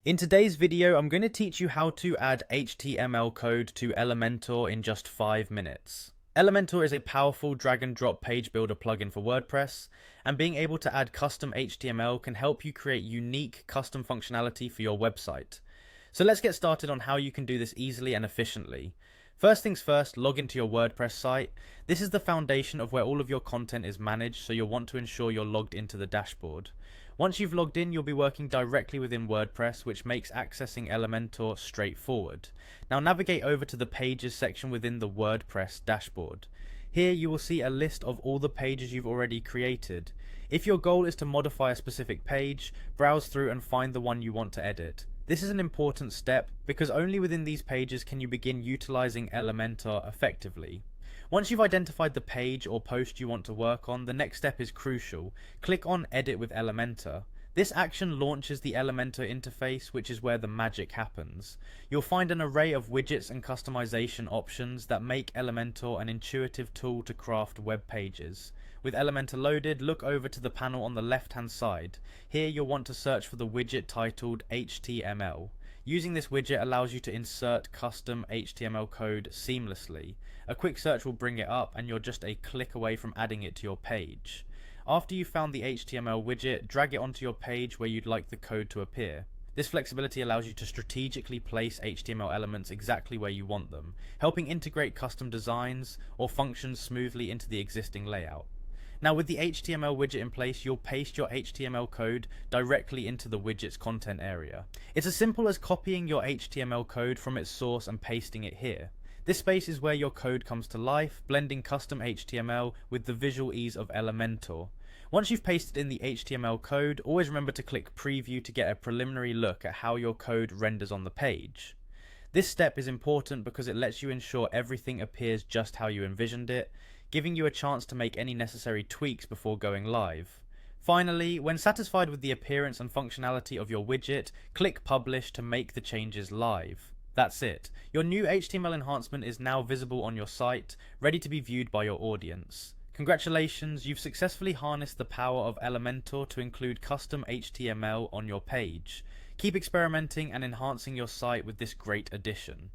In today's video, I'm going to teach you how to add HTML code to Elementor in just 5 minutes. Elementor is a powerful drag and drop page builder plugin for WordPress, and being able to add custom HTML can help you create unique custom functionality for your website. So let's get started on how you can do this easily and efficiently. First things first, log into your WordPress site. This is the foundation of where all of your content is managed, so you'll want to ensure you're logged into the dashboard. Once you've logged in, you'll be working directly within WordPress, which makes accessing Elementor straightforward. Now navigate over to the Pages section within the WordPress dashboard. Here you will see a list of all the pages you've already created. If your goal is to modify a specific page, browse through and find the one you want to edit. This is an important step because only within these pages can you begin utilizing Elementor effectively. Once you've identified the page or post you want to work on, the next step is crucial. Click on Edit with Elementor. This action launches the Elementor interface, which is where the magic happens. You'll find an array of widgets and customization options that make Elementor an intuitive tool to craft web pages. With Elementor loaded, look over to the panel on the left hand side. Here you'll want to search for the widget titled HTML. Using this widget allows you to insert custom HTML code seamlessly. A quick search will bring it up and you're just a click away from adding it to your page. After you've found the HTML widget, drag it onto your page where you'd like the code to appear. This flexibility allows you to strategically place HTML elements exactly where you want them, helping integrate custom designs or functions smoothly into the existing layout. Now with the HTML widget in place, you'll paste your HTML code directly into the widget's content area. It's as simple as copying your HTML code from its source and pasting it here. This space is where your code comes to life, blending custom HTML with the visual ease of Elementor. Once you've pasted in the HTML code, always remember to click Preview to get a preliminary look at how your code renders on the page. This step is important because it lets you ensure everything appears just how you envisioned it, giving you a chance to make any necessary tweaks before going live. Finally, when satisfied with the appearance and functionality of your widget, click Publish to make the changes live. That's it. Your new HTML enhancement is now visible on your site, ready to be viewed by your audience. Congratulations, you've successfully harnessed the power of Elementor to include custom HTML on your page. Keep experimenting and enhancing your site with this great addition.